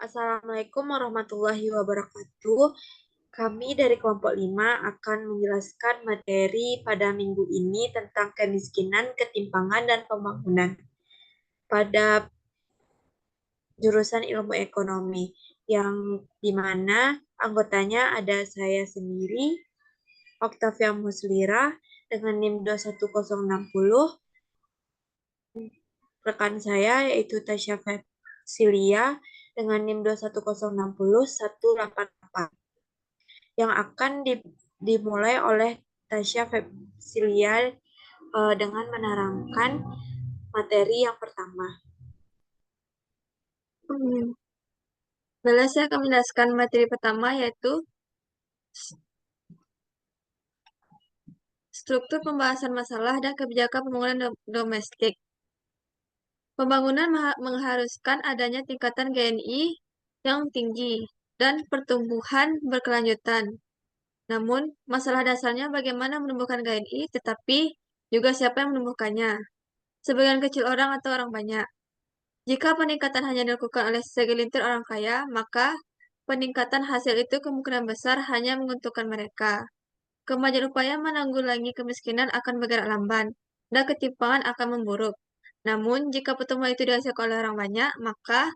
Assalamualaikum warahmatullahi wabarakatuh. Kami dari kelompok 5 akan menjelaskan materi pada minggu ini tentang kemiskinan, ketimpangan, dan pembangunan pada jurusan ilmu ekonomi, yang dimana anggotanya ada saya sendiri, Octavia Muslira, dengan NIM 21060, rekan saya yaitu Tasya Silia dengan NIM 21060-188, yang akan dimulai oleh Tasya Febsilia dengan menerangkan materi yang pertama. Baiklah, saya akan menjelaskan materi pertama yaitu struktur pembahasan masalah dan kebijakan pembangunan domestik. Pembangunan mengharuskan adanya tingkatan GNI yang tinggi dan pertumbuhan berkelanjutan. Namun, masalah dasarnya bagaimana menumbuhkan GNI, tetapi juga siapa yang menumbuhkannya. Sebagian kecil orang atau orang banyak. Jika peningkatan hanya dilakukan oleh segelintir orang kaya, maka peningkatan hasil itu kemungkinan besar hanya menguntungkan mereka. Kemajuan upaya menanggulangi kemiskinan akan bergerak lamban, dan ketimpangan akan memburuk. Namun, jika pertumbuhan itu dihasilkan oleh orang banyak, maka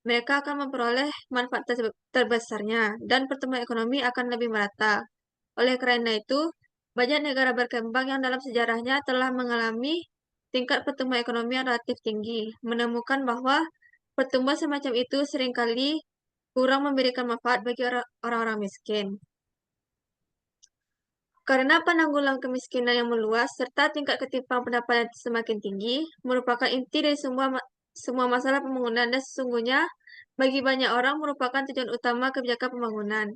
mereka akan memperoleh manfaat terbesarnya, dan pertumbuhan ekonomi akan lebih merata. Oleh karena itu, banyak negara berkembang yang dalam sejarahnya telah mengalami tingkat pertumbuhan ekonomi yang relatif tinggi, menemukan bahwa pertumbuhan semacam itu seringkali kurang memberikan manfaat bagi orang-orang miskin. Karena penanggulangan kemiskinan yang meluas serta tingkat ketimpangan pendapatan semakin tinggi, merupakan inti dari semua masalah pembangunan dan sesungguhnya bagi banyak orang merupakan tujuan utama kebijakan pembangunan.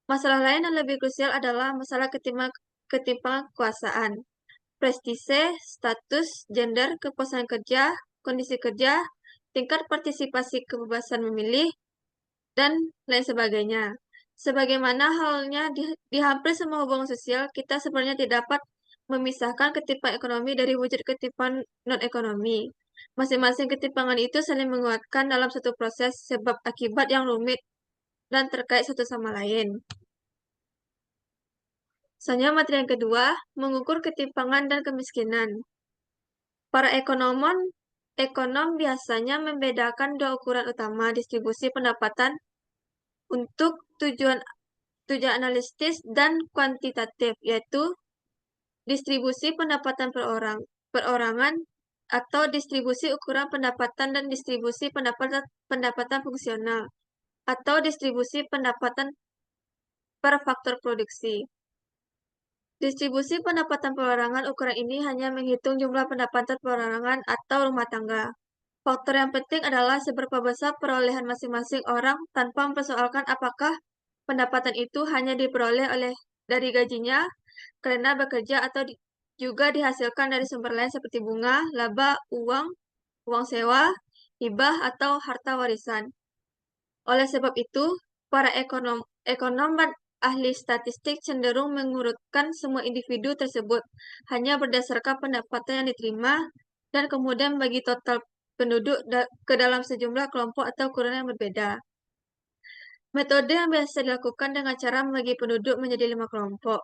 Masalah lain yang lebih krusial adalah masalah ketimpangan kekuasaan, prestise, status, gender, kepuasan kerja, kondisi kerja, tingkat partisipasi kebebasan memilih, dan lain sebagainya. Sebagaimana halnya di hampir semua hubungan sosial, kita sebenarnya tidak dapat memisahkan ketimpangan ekonomi dari wujud ketimpangan non-ekonomi. Masing-masing ketimpangan itu saling menguatkan dalam satu proses sebab akibat yang rumit dan terkait satu sama lain. Selanjutnya materi yang kedua, mengukur ketimpangan dan kemiskinan. Para ekonom biasanya membedakan dua ukuran utama distribusi pendapatan untuk tujuan analitis dan kuantitatif, yaitu distribusi pendapatan perorangan atau distribusi ukuran pendapatan dan distribusi pendapatan fungsional atau distribusi pendapatan per faktor produksi. Distribusi pendapatan perorangan ukuran ini hanya menghitung jumlah pendapatan perorangan atau rumah tangga. Faktor yang penting adalah seberapa besar perolehan masing-masing orang tanpa mempersoalkan apakah pendapatan itu hanya diperoleh dari gajinya karena bekerja atau juga dihasilkan dari sumber lain seperti bunga, laba, uang sewa, hibah, atau harta warisan. Oleh sebab itu, para ekonom dan ahli statistik cenderung mengurutkan semua individu tersebut hanya berdasarkan pendapatan yang diterima dan kemudian bagi total penduduk ke dalam sejumlah kelompok atau ukuran yang berbeda. Metode yang biasa dilakukan dengan cara membagi penduduk menjadi 5 kelompok,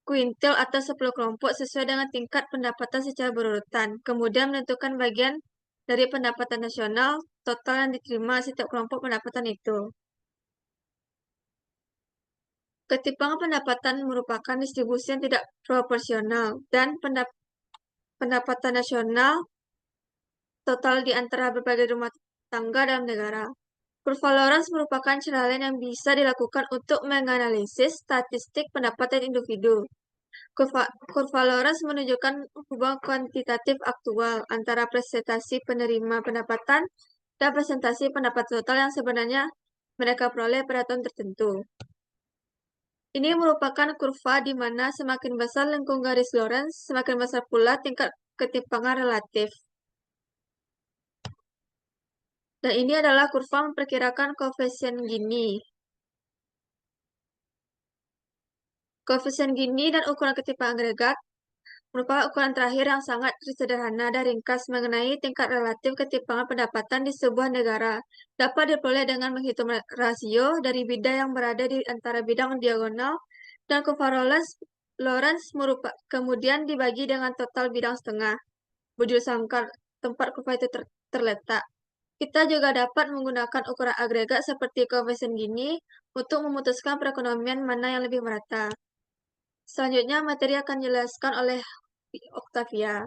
kuintil atau 10 kelompok sesuai dengan tingkat pendapatan secara berurutan, kemudian menentukan bagian dari pendapatan nasional total yang diterima setiap kelompok pendapatan itu. Ketimpangan pendapatan merupakan distribusi yang tidak proporsional dan pendapatan nasional total di antara berbagai rumah tangga dalam negara. Kurva Lorenz merupakan cara lain yang bisa dilakukan untuk menganalisis statistik pendapatan individu. Kurva Lorenz menunjukkan hubungan kuantitatif aktual antara presentasi penerima pendapatan dan presentasi pendapatan total yang sebenarnya mereka peroleh pada tahun tertentu. Ini merupakan kurva di mana semakin besar lengkung garis Lorenz, semakin besar pula tingkat ketimpangan relatif. Dan ini adalah kurva memperkirakan koefisien Gini. Koefisien Gini dan ukuran ketimpangan agregat merupakan ukuran terakhir yang sangat sederhana dan ringkas mengenai tingkat relatif ketimpangan pendapatan di sebuah negara. Dapat diperoleh dengan menghitung rasio dari bidang yang berada di antara bidang diagonal dan kurva Lorentz kemudian dibagi dengan total bidang setengah. Bujur sangkar tempat kurva itu terletak. Kita juga dapat menggunakan ukuran agregat seperti koefisien Gini untuk memutuskan perekonomian mana yang lebih merata. Selanjutnya, materi akan dijelaskan oleh Octavia.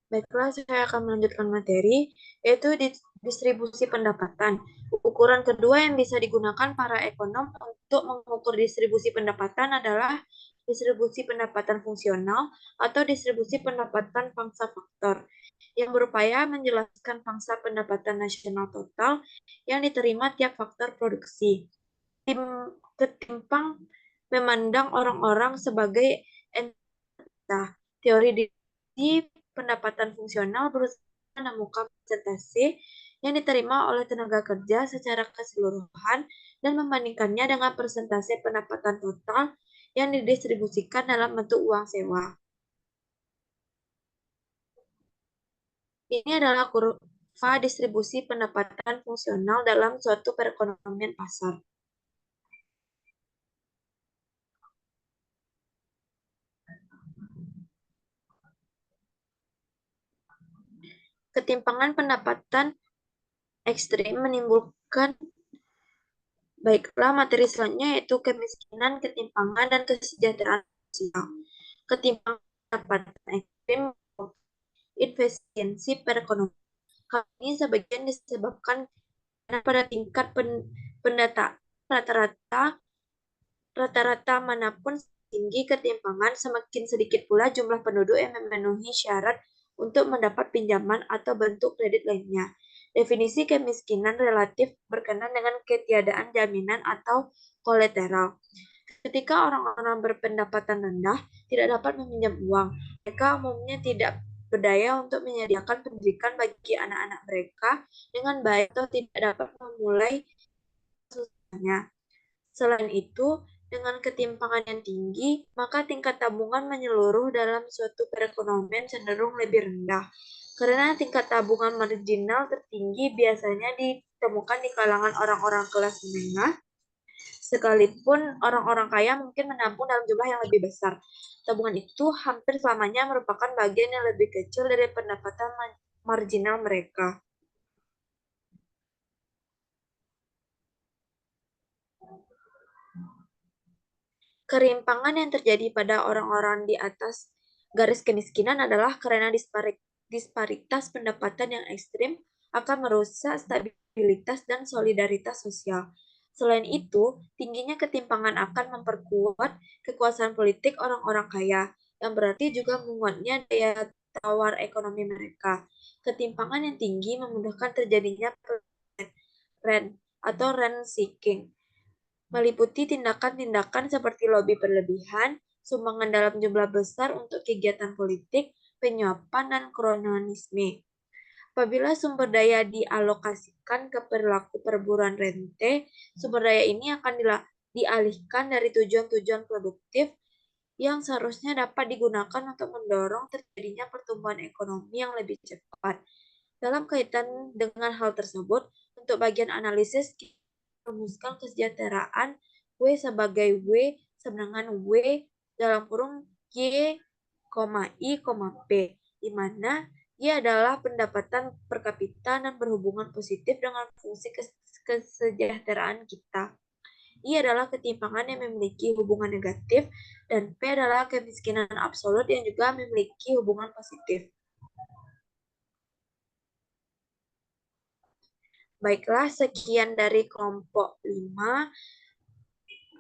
Baiklah, saya akan melanjutkan materi, yaitu distribusi pendapatan. Ukuran kedua yang bisa digunakan para ekonom untuk mengukur distribusi pendapatan adalah distribusi pendapatan fungsional atau distribusi pendapatan pangsa faktor, yang berupaya menjelaskan pangsa pendapatan nasional total yang diterima tiap faktor produksi. Ketimpang memandang orang-orang sebagai entitas. Teori di pendapatan fungsional berusaha menemukan persentase yang diterima oleh tenaga kerja secara keseluruhan dan membandingkannya dengan persentase pendapatan total yang didistribusikan dalam bentuk uang sewa. Ini adalah kurva distribusi pendapatan fungsional dalam suatu perekonomian pasar. Ketimpangan pendapatan ekstrim menimbulkan baiklah materi selanjutnya yaitu kemiskinan, ketimpangan, dan kesejahteraan sosial. Ketimpangan pendapatan ekstrim efisiensi perekonomian. Hal ini sebagian disebabkan karena pada tingkat pendataan rata-rata manapun tinggi ketimpangan, semakin sedikit pula jumlah penduduk yang memenuhi syarat untuk mendapat pinjaman atau bentuk kredit lainnya. Definisi kemiskinan relatif berkenaan dengan ketiadaan jaminan atau kolateral. Ketika orang-orang berpendapatan rendah tidak dapat meminjam uang, mereka umumnya tidak berdaya untuk menyediakan pendidikan bagi anak-anak mereka dengan baik atau tidak dapat memulai usahanya. Selain itu, dengan ketimpangan yang tinggi, maka tingkat tabungan menyeluruh dalam suatu perekonomian cenderung lebih rendah. Karena tingkat tabungan marginal tertinggi biasanya ditemukan di kalangan orang-orang kelas menengah, sekalipun orang-orang kaya mungkin menampung dalam jumlah yang lebih besar. Tabungan itu hampir selamanya merupakan bagian yang lebih kecil dari pendapatan marginal mereka. Kerimpangan yang terjadi pada orang-orang di atas garis kemiskinan adalah karena disparitas pendapatan yang ekstrim akan merusak stabilitas dan solidaritas sosial. Selain itu, tingginya ketimpangan akan memperkuat kekuasaan politik orang-orang kaya, yang berarti juga menguatnya daya tawar ekonomi mereka. Ketimpangan yang tinggi memudahkan terjadinya rent atau rent seeking, meliputi tindakan-tindakan seperti lobi berlebihan, sumbangan dalam jumlah besar untuk kegiatan politik, penyuapan, dan kronisme. Apabila sumber daya dialokasikan ke perilaku perburuan rente, sumber daya ini akan dialihkan dari tujuan-tujuan produktif yang seharusnya dapat digunakan untuk mendorong terjadinya pertumbuhan ekonomi yang lebih cepat. Dalam kaitan dengan hal tersebut, untuk bagian analisis, kita merumuskan kesejahteraan W sebagai W sama dengan W dalam kurung Y, I, P, di mana Y adalah pendapatan per kapita dan berhubungan positif dengan fungsi kesejahteraan kita. I adalah ketimpangan yang memiliki hubungan negatif, dan P adalah kemiskinan absolut yang juga memiliki hubungan positif. Baiklah, sekian dari kelompok 5.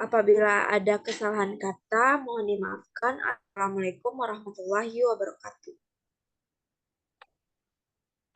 Apabila ada kesalahan kata, mohon dimaafkan. Assalamualaikum warahmatullahi wabarakatuh.